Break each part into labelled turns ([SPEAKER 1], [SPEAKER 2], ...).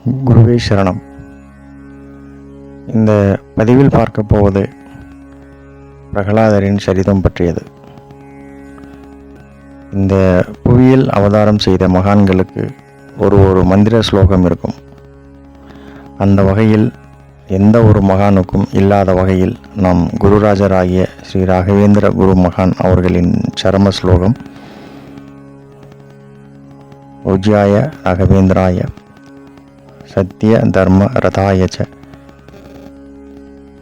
[SPEAKER 1] குருவே சரணம். இந்த பதிவில் பார்க்க போவது பிரகலாதரின் சரிதம் பற்றியது. இந்த புவியில் அவதாரம் செய்த மகான்களுக்கு ஒரு மந்திர ஸ்லோகம் இருக்கும். அந்த வகையில் எந்த ஒரு மகானுக்கும் இல்லாத வகையில் நம் குருராஜராகிய ஸ்ரீ ராகவேந்திர குரு மகான் அவர்களின் சரம ஸ்லோகம் பூஜ்யாய ராகவேந்திராய சத்ய தர்ம ரதாயச்ச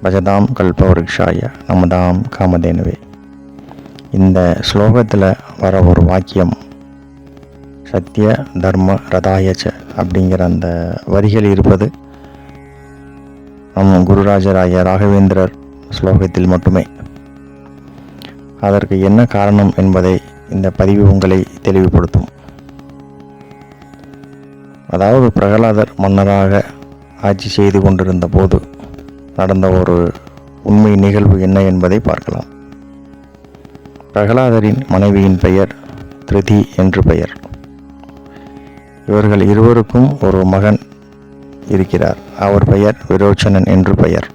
[SPEAKER 1] பஜதாம் கல்பவருஷாய நமதாம் காமதேனுவே. இந்த ஸ்லோகத்தில் வர ஒரு வாக்கியம் சத்ய தர்ம ரதாயச்ச அப்படிங்கிற அந்த வரிகள் இருப்பது நம் குருராஜராய ராகவேந்திரர் ஸ்லோகத்தில் மட்டுமே. அதற்கு என்ன காரணம் என்பதை இந்த பதிவு உங்களை தெளிவுபடுத்தும். அதாவது பிரகலாதர் மன்னராக ஆட்சி செய்து கொண்டிருந்த போது நடந்த ஒரு உண்மை நிகழ்வு என்ன என்பதை பார்க்கலாம். பிரகலாதரின் மனைவியின் பெயர் திருதி என்று பெயர். இவர்கள் இருவருக்கும் ஒரு மகன் இருக்கிறார். அவர் பெயர் விரோச்சனன் என்று பெயர்.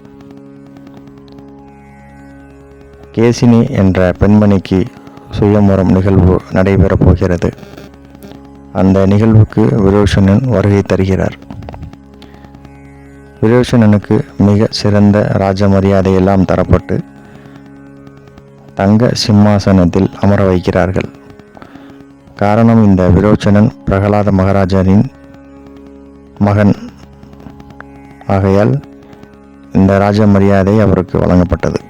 [SPEAKER 1] கேசினி என்ற பெண்மணிக்கு சுயம்பரம் நிகழ்வு நடைபெறப் போகிறது. அந்த நிகழ்வுக்கு விரோச்சனன் வருகை தருகிறார். விரோச்சனனுக்கு மிக சிறந்த ராஜ மரியாதையெல்லாம் தரப்பட்டு தங்க சிம்மாசனத்தில் அமர வைக்கிறார்கள். காரணம், இந்த விரோச்சனன் பிரகலாத மகாராஜரின் மகன் ஆகையால் இந்த ராஜ மரியாதை அவருக்கு வழங்கப்பட்டது.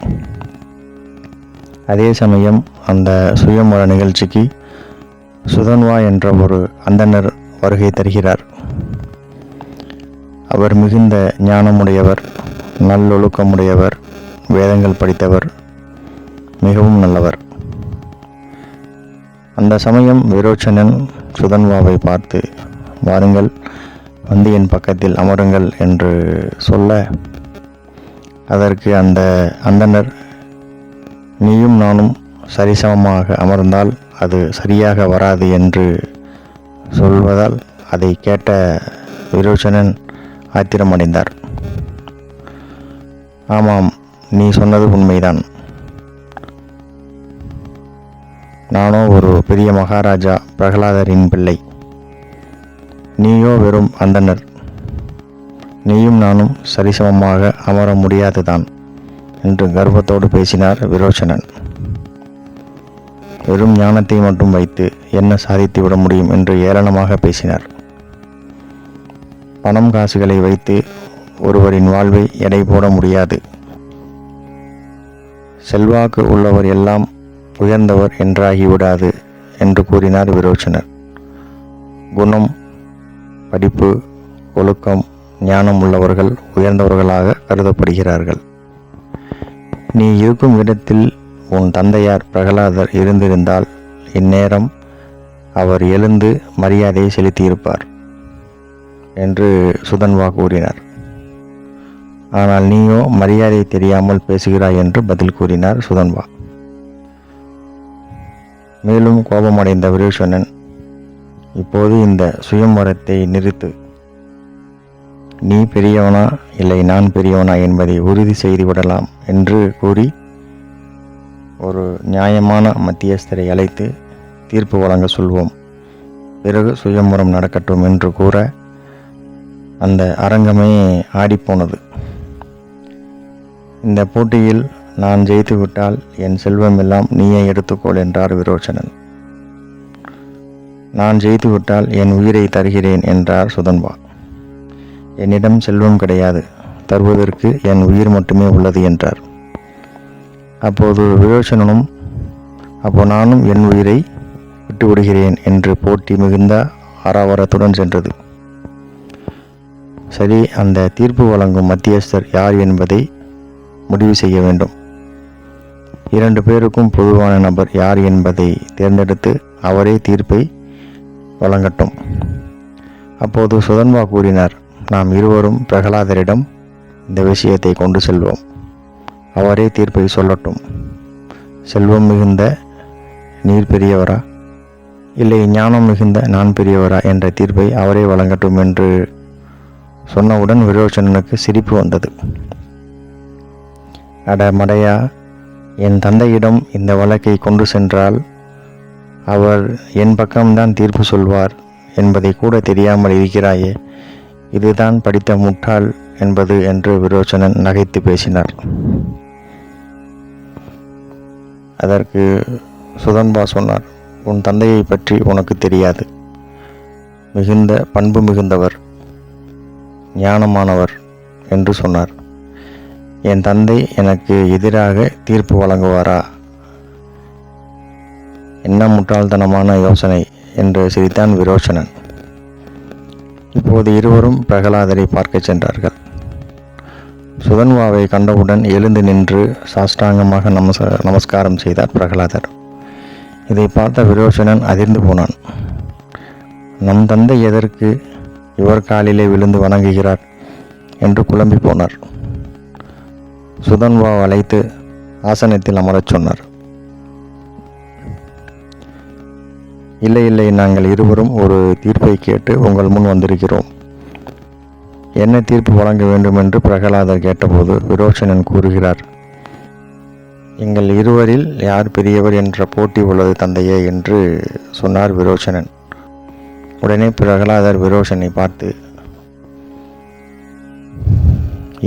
[SPEAKER 1] அதே சமயம் அந்த சுயம்பர நிகழ்ச்சிக்கு சுதன்வா என்ற ஒரு அந்தணர் வருகை தருகிறார். அவர் மிகுந்த ஞானமுடையவர், நல்லொழுக்கமுடையவர், வேதங்கள் படித்தவர், மிகவும் நல்லவர். அந்த சமயம் விரோச்சனன் சுதன்வாவை பார்த்து, வாருங்கள், வந்து என் பக்கத்தில் அமருங்கள் என்று சொல்ல, அதற்கு அந்த அந்தணர், நீயும் நானும் சரிசமமாக அமர்ந்தால் அது சரியாக வராது என்று சொல்வதால் அதை கேட்ட விரோச்சனன் ஆத்திரமடைந்தார். ஆமாம், நீ சொன்னது உண்மைதான். நானோ ஒரு பெரிய மகாராஜா பிரகலாதரின் பிள்ளை. நீயோ வெறும் அந்தணர். நீயும் நானும் சரிசமமாக அமர முடியாதுதான் என்று கர்வத்தோடு பேசினார் விரோச்சனன். வெறும் ஞானத்தை மட்டும் வைத்து என்ன சாதித்து விட முடியும் என்று ஏளனமாக பேசினார். பணம் காசுகளை வைத்து ஒருவரின் வாழ்வை எடை போட முடியாது. செல்வாக்கு உள்ளவர் எல்லாம் உயர்ந்தவர் என்றாகிவிடாது என்று கூறினார் விரோச்சனர். குணம், படிப்பு, ஒழுக்கம், ஞானம் உள்ளவர்கள் உயர்ந்தவர்களாக கருதப்படுகிறார்கள். நீ இருக்கும் இடத்தில் உன் தந்தையார் பிரகலாதர் இருந்திருந்தால் இந்நேரம் அவர் எழுந்து மரியாதையை செலுத்தியிருப்பார் என்று சுதன்வா கூறினார். ஆனால் நீயோ மரியாதை தெரியாமல் பேசுகிறாய் என்று பதில் கூறினார் சுதன்வா. மேலும் கோபமடைந்த விரோச்சனன், இப்போது இந்த சுயம்பரத்தை நிறுத்து. நீ பெரியவனா இல்லை நான் பெரியவனா என்பதை உறுதி செய்து விடலாம் என்று கூறி ஒரு நியாயமான மத்தியஸ்தரை அழைத்து தீர்ப்பு வழங்க சொல்வோம். பிறகு சுயம்பரம் நடக்கட்டும் என்று கூற அந்த அரங்கமே ஆடிப்போனது. இந்த போட்டியில் நான் ஜெயித்து விட்டால் என் செல்வம் எல்லாம் நீயே எடுத்துக்கொள் என்றார் விரோச்சனன். நான் ஜெயித்து விட்டால் என் உயிரை தருகிறேன் என்றார் சுதன்வா. என்னிடம் செல்வம் கிடையாது, தருவதற்கு என் உயிர் மட்டுமே உள்ளது என்றார். அப்போது விரோச்சனனும், அப்போ நானும் என் உயிரை விட்டு விடுகிறேன் என்று போட்டி மிகுந்த ஆரவாரத்துடன் சென்றது. சரி, அந்த தீர்ப்பு வழங்கும் மத்தியஸ்தர் யார் என்பதை முடிவு செய்ய வேண்டும். 2 பேருக்கும் பொதுவான நபர் யார் என்பதை தேர்ந்தெடுத்து அவரே தீர்ப்பை வழங்கட்டும். அப்போது சுதன்வா கூறினார், நாம் இருவரும் பிரகலாதரிடம் இந்த விஷயத்தை கொண்டு செல்வோம். அவரே தீர்ப்பை சொல்லட்டும். செல்வம் மிகுந்த நீர் பெரியவரா இல்லை ஞானம் மிகுந்த நான் பெரியவரா என்ற தீர்ப்பை அவரே வழங்கட்டும் என்று சொன்னவுடன் விரோச்சனனுக்கு சிரிப்பு வந்தது. அட மடையா, என் தந்தையிடம் இந்த வழக்கை கொண்டு சென்றால் அவர் என் பக்கம்தான் தீர்ப்பு சொல்வார் என்பதை கூட தெரியாமல் இருக்கிறாயே, இதுதான் படித்த முட்டாள் என்பது என்று விரோச்சனன் நகைத்து பேசினார். அதற்கு சுதன்பா சொன்னார், உன் தந்தையை பற்றி உனக்கு தெரியாது. மிகுந்த பண்பு மிகுந்தவர், ஞானமானவர் என்று சொன்னார். என் தந்தை எனக்கு எதிராக தீர்ப்பு வழங்குவாரா? என்ன முட்டாள்தனமான யோசனை என்று சிரித்தான் விரோச்சனன். இப்போது இருவரும் பிரகலாதரை பார்க்க சென்றார்கள். சுதன்வாவை கண்டவுடன் எழுந்து நின்று சாஷ்டாங்கமாக நமஸ்காரம் செய்தார் பிரகலாதர். இதை பார்த்த விரோச்சனன் அதிர்ந்து போனான். நம் தந்தை எதற்கு இவர் காலிலே விழுந்து வணங்குகிறார் என்று குழம்பி போனார். சுதன்வா அழைத்து ஆசனத்தில் அமரச் சொன்னார். இல்லை இல்லை, நாங்கள் இருவரும் ஒரு தீர்ப்பை கேட்டு உங்கள் முன் வந்திருக்கிறோம். என்ன தீர்ப்பு வழங்க வேண்டும் என்று பிரகலாதர் கேட்டபோது விரோச்சனன் கூறுகிறார், எங்கள் இருவரில் யார் பெரியவர் என்ற போட்டி உள்ளது தந்தையே என்று சொன்னார் விரோச்சனன். உடனே பிரகலாதர் விரோச்சனை பார்த்து,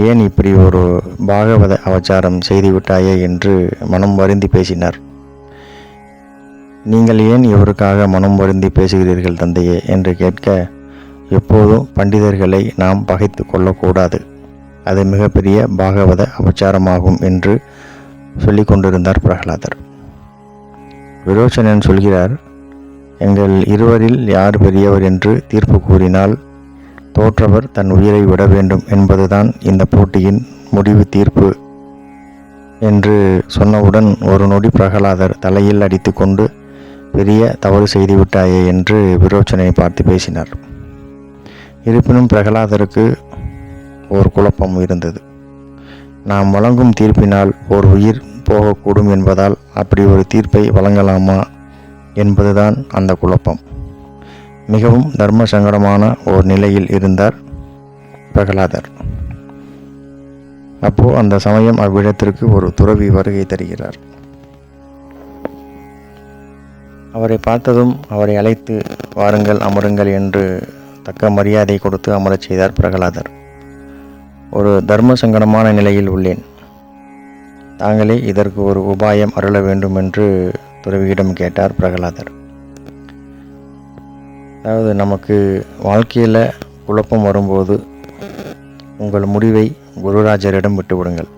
[SPEAKER 1] ஏன் இப்படி ஒரு பாகவத அவதாரம் செய்துவிட்டாயே என்று மனம் வருந்தி பேசினார். நீங்கள் ஏன் இவருக்காக மனம் வருந்தி பேசுகிறீர்கள் தந்தையே என்று கேட்க, எப்போதும் பண்டிதர்களை நாம் பகைத்து கொள்ளக்கூடாது, அது மிகப்பெரிய பாகவத அபச்சாரமாகும் என்று சொல்லி கொண்டிருந்தார் பிரகலாதர். விரோச்சனன் சொல்கிறார், எங்கள் இருவரில் யார் பெரியவர் என்று தீர்ப்பு கூறினால் தோற்றவர் தன் உயிரை விட வேண்டும் என்பதுதான் இந்த போட்டியின் முடிவு தீர்ப்பு என்று சொன்னவுடன் ஒரு நொடி பிரகலாதர் தலையில் அடித்து கொண்டு, பெரிய தவறு செய்துவிட்டாயே என்று விரோச்சனை பார்த்து பேசினார். இருப்பினும் பிரகலாதருக்கு ஒரு குழப்பம் இருந்தது. நாம் வழங்கும் தீர்ப்பினால் ஓர் உயிர் போகக்கூடும் என்பதால் அப்படி ஒரு தீர்ப்பை வழங்கலாமா என்பதுதான் அந்த குழப்பம். மிகவும் தர்ம சங்கடமான ஓர் நிலையில் இருந்தார் பிரகலாதர். அப்போ அந்த சமயம் அவ்விடத்திற்கு ஒரு துறவி வருகை தருகிறார். அவரை பார்த்ததும் அவரை அழைத்து வாருங்கள், அமருங்கள் என்று தக்க மரியாதை கொடுத்து அமரச் செய்தார் பிரகலாதர். ஒரு தர்ம சங்கடமான நிலையில் உள்ளேன், தாங்களே இதற்கு ஒரு உபாயம் அருள வேண்டும் என்று துறவியிடம் கேட்டார் பிரகலாதர். அதாவது, நமக்கு வாழ்க்கையில் குழப்பம் வரும்போது உங்கள் முடிவை குருராஜரிடம் விட்டுவிடுங்கள்.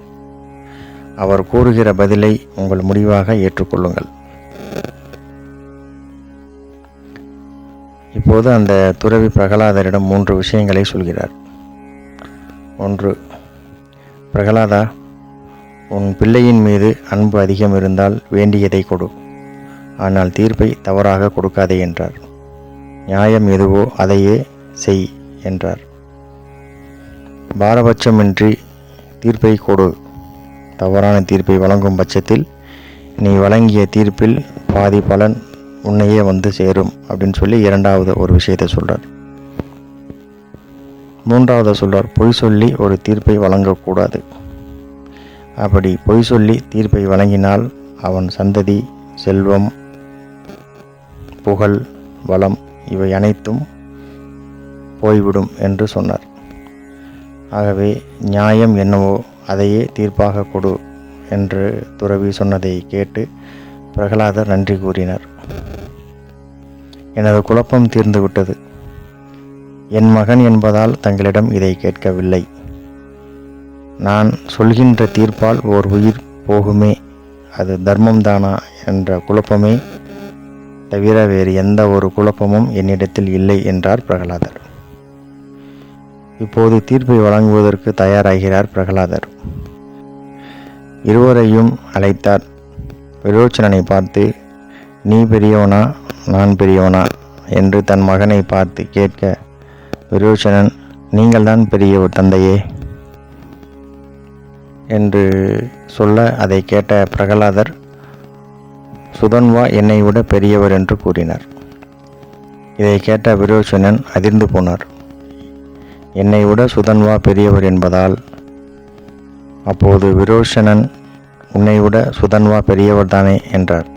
[SPEAKER 1] அவர் கூறுகிற பதிலை உங்கள் முடிவாக ஏற்றுக்கொள்ளுங்கள். இப்போது அந்த துறவி பிரகலாதரிடம் 3 விஷயங்களை சொல்கிறார். 1. பிரகலாதா, உன் பிள்ளையின் மீது அன்பு அதிகம் இருந்தால் வேண்டியதை கொடு, ஆனால் தீர்ப்பை தவறாக கொடுக்காதே என்றார். நியாயம் எதுவோ அதையே செய் என்றார். பாரபட்சமின்றி தீர்ப்பை கொடு, தவறான தீர்ப்பை வழங்கும் பட்சத்தில் நீ வழங்கிய தீர்ப்பில் பாதி பலன் உன்னையே வந்து சேரும் அப்படின்னு சொல்லி 2வது ஒரு விஷயத்தை சொல்கிறார். 3வது சொல்கிறார், பொய் சொல்லி ஒரு தீர்ப்பை வழங்கக்கூடாது. அப்படி பொய் சொல்லி தீர்ப்பை வழங்கினால் அவன் சந்ததி, செல்வம், புகழ், வளம் இவை அனைத்தும் போய்விடும் என்று சொன்னார். ஆகவே நியாயம் என்னவோ அதையே தீர்ப்பாக கொடு என்று துறவி சொன்னதை கேட்டு பிரகலாதர் நன்றி கூறினார். எனது குழப்பம் தீர்ந்துவிட்டது. என் மகன் என்பதால் தங்களிடம் இதை கேட்கவில்லை. நான் சொல்கின்ற தீர்ப்பால் ஓர் உயிர் போகுமே, அது தர்மம்தானா என்ற குழப்பமே தவிர வேறு எந்த ஒரு குழப்பமும் என்னிடத்தில் இல்லை என்றார் பிரகலாதர். இப்போது தீர்ப்பை வழங்குவதற்கு தயாராகிறார் பிரகலாதர். இருவரையும் அழைத்தார். விரோச்சனனை பார்த்து, நீ பெரியவனா நான் பெரியவனா என்று தன் மகனை பார்த்து கேட்க, விரோச்சனன், நீங்கள்தான் பெரியவர் தந்தையே என்று சொல்ல, அதை கேட்ட பிரகலாதர், சுதன்வா என்னை விட பெரியவர் என்று கூறினார். இதை கேட்ட விரோச்சனன் அதிர்ந்து போனார். என்னை விட சுதன்வா பெரியவர் என்பதால் அப்போது விரோச்சனன் உன்னை விட சுதன்வா பெரியவர் தானே என்றார்.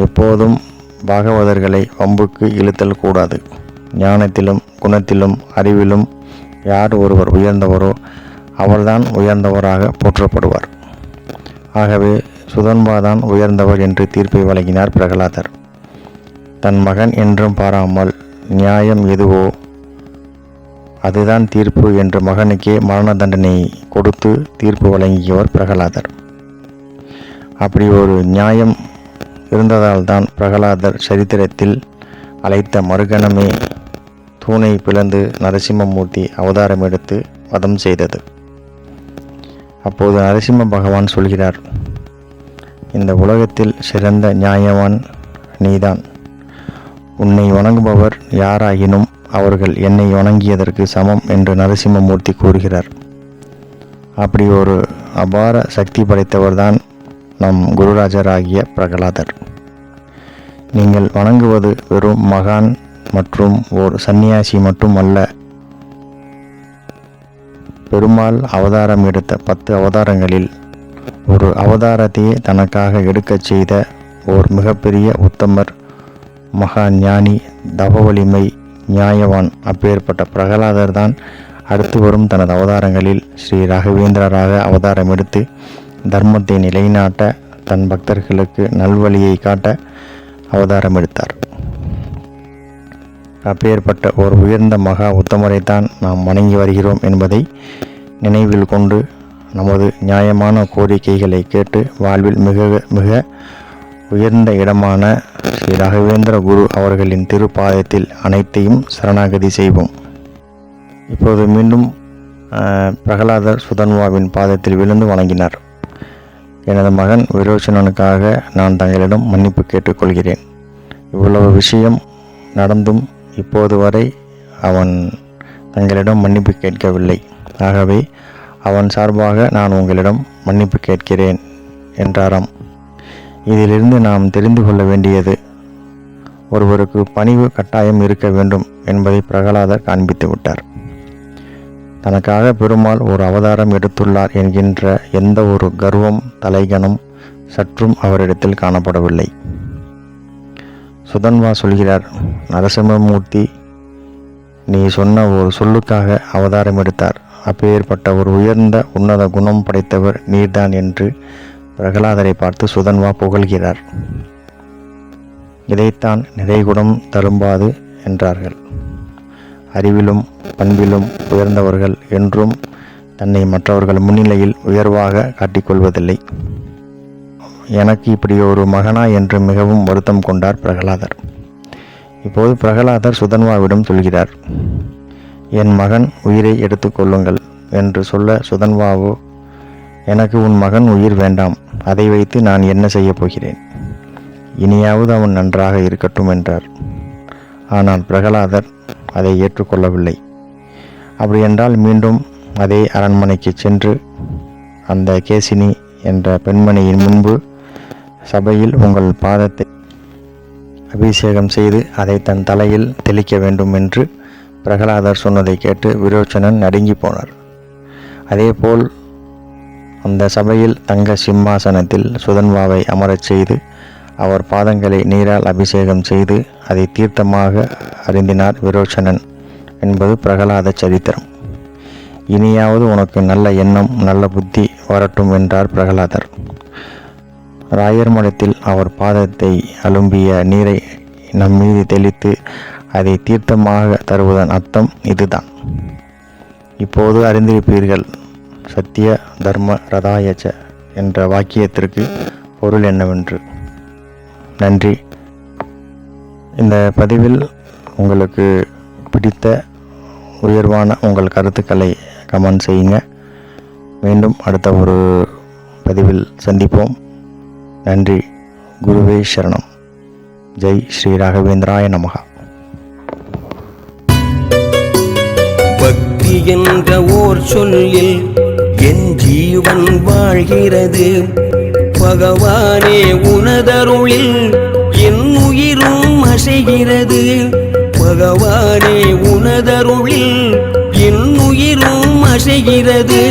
[SPEAKER 1] எப்போதும் பாகவதர்களை வம்புக்கு இழுத்தல் கூடாது. ஞானத்திலும் குணத்திலும் அறிவிலும் யார் ஒருவர் உயர்ந்தவரோ அவர்தான் உயர்ந்தவராக போற்றப்படுவார். ஆகவே சுதன்வாதான் உயர்ந்தவர் என்று தீர்ப்பை வழங்கினார் பிரகலாதர். தன் மகன் என்றும் பாராமல் நியாயம் எதுவோ அதுதான் தீர்ப்பு என்று மகனுக்கே மரண தண்டனை கொடுத்து தீர்ப்பு வழங்கியவர் பிரகலாதர். அப்படி ஒரு நியாயம் இருந்ததால் தான் பிரகலாதர் சரித்திரத்தில் அழைத்த மறுகணமே தூணை பிளந்து நரசிம்மமூர்த்தி அவதாரம் எடுத்து வதம் செய்தது. அப்போது நரசிம்ம பகவான் சொல்கிறார், இந்த உலகத்தில் சிறந்த நியாயவான் நீதான். உன்னை வணங்குபவர் யாராயினும் அவர்கள் என்னை வணங்கியதற்கு சமம் என்று நரசிம்மமூர்த்தி கூறுகிறார். அப்படி ஒரு அபார சக்தி படைத்தவர்தான் நம் குருராஜராகிய பிரகலாதர். நீங்கள் வணங்குவது வெறும் மகான் மற்றும் ஓர் சந்நியாசி மட்டுமல்ல, பெருமாள் அவதாரம் எடுத்த 10 அவதாரங்களில் ஒரு அவதாரத்தையே தனக்காக எடுக்கச் செய்த ஓர் மிகப்பெரிய உத்தமர், மகா ஞானி, தவ வலிமை, நியாயவான். அப்பேற்பட்ட பிரகலாதர் தான் அடுத்து வரும் தனது அவதாரங்களில் ஸ்ரீ ராகவேந்திரராக அவதாரம் எடுத்து தர்மத்தை நிலைநாட்ட, தன் பக்தர்களுக்கு நல்வழியை காட்ட அவதாரம் எடுத்தார். அப்பேற்பட்ட ஒரு உயர்ந்த மகா உத்தமரைத்தான் நாம் வணங்கி வருகிறோம் என்பதை நினைவில் கொண்டு நமது நியாயமான கோரிக்கைகளை கேட்டு வாழ்வில் மிக மிக உயர்ந்த இடமான ஸ்ரீ ராகவேந்திர குரு அவர்களின் திருப்பாதத்தில் அனைத்தையும் சரணாகதி செய்வோம். இப்போது மீண்டும் பிரகலாதர் சுதன்வாவின் பாதத்தில் விழுந்து வணங்கினார். எனது மகன் விரோச்சனனுக்காக நான் தங்களிடம் மன்னிப்பு கேட்டுக்கொள்கிறேன். இவ்வளவு விஷயம் நடந்தும் இப்போது வரை அவன் தங்களிடம் மன்னிப்பு கேட்கவில்லை. ஆகவே அவன் சார்பாக நான் உங்களிடம் மன்னிப்பு கேட்கிறேன் என்றாராம். இதிலிருந்து நாம் தெரிந்து கொள்ள வேண்டியது, ஒருவருக்கு பணிவு கட்டாயம் இருக்க வேண்டும் என்பதை பிரகலாதர் காண்பித்து விட்டார். தனக்காக பெருமாள் ஒரு அவதாரம் எடுத்துள்ளார் என்கின்ற எந்த ஒரு கர்வம், தலைகணம் சற்றும் அவரிடத்தில் காணப்படவில்லை. சுதன்வா சொல்கிறார், நரசிம்மமூர்த்தி நீ சொன்ன ஒரு சொல்லுக்காக அவதாரம் எடுத்தார். அப்பேற்பட்ட ஒரு உயர்ந்த உன்னத குணம் படைத்தவர் நீர்தான் என்று பிரகலாதரை பார்த்து சுதன்வா புகழ்கிறார். இதைத்தான் நிறைகுடம் தரும்பாது என்றார்கள். அறிவிலும் பண்பிலும் உயர்ந்தவர்கள் என்றும் தன்னை மற்றவர்கள் முன்னிலையில் உயர்வாக காட்டிக்கொள்வதில்லை. எனக்கு இப்படி ஒரு மகனா என்று மிகவும் வருத்தம் கொண்டார் பிரகலாதர். இப்போது பிரகலாதர் சுதன்வாவிடம் சொல்கிறார், என் மகன் உயிரை எடுத்துக்கொள்ளுங்கள் என்று சொல்ல சுதன்வாவோ, எனக்கு உன் மகன் உயிர் வேண்டாம், அதை வைத்து நான் என்ன செய்யப் போகிறேன், இனியாவது அவன் நன்றாக இருக்கட்டும் என்றார். ஆனால் பிரகலாதர் அதை ஏற்றுக்கொள்ளவில்லை. அப்படியென்றால் மீண்டும் அதே அரண்மனைக்கு சென்று அந்த கேசினி என்ற பெண்மணியின் முன்பு சபையில் உங்கள் பாதத்தை அபிஷேகம் செய்து அதை தன் தலையில் தெளிக்க வேண்டும் என்று பிரகலாதர் சொன்னதை கேட்டு விரோச்சனன் நடுங்கி போனார். அதேபோல் அந்த சபையில் தங்க சிம்மாசனத்தில் சுதன்வாவை அமரச் செய்து அவர் பாதங்களை நீரால் அபிஷேகம் செய்து அதை தீர்த்தமாக அருந்தினார் விரோச்சனன் என்பது பிரகலாத சரித்திரம். இனியாவது உனக்கு நல்ல எண்ணம், நல்ல புத்தி வரட்டும் என்றார் பிரகலாதர். ராயர் மடத்தில் அவர் பாதத்தை அலும்பிய நீரை நம் மீது தெளித்து அதை தீர்த்தமாக தருவதன் அர்த்தம் இதுதான். இப்போது அறிந்திருப்பீர்கள், சத்திய தர்ம ரதாயச்ச என்ற வாக்கியத்திற்கு பொருள் என்னவென்று. நன்றி. இந்த பதிவில் உங்களுக்கு பிடித்த உயர்வான உங்கள் கருத்துக்களை கமெண்ட் செய்யுங்க. மீண்டும் அடுத்த ஒரு பதிவில் சந்திப்போம். நன்றி. குருவே சரணம். ஜெய் ஸ்ரீ ராகவேந்திராய நமகா.
[SPEAKER 2] பக்தி என்ற ஓர் சொல்லில் என் ஜீவன் வாழ்கிறது. பகவானே உனதருளில் என் உயிரும் அசைகிறது. பகவானே உனதருளில் அசைகிறது.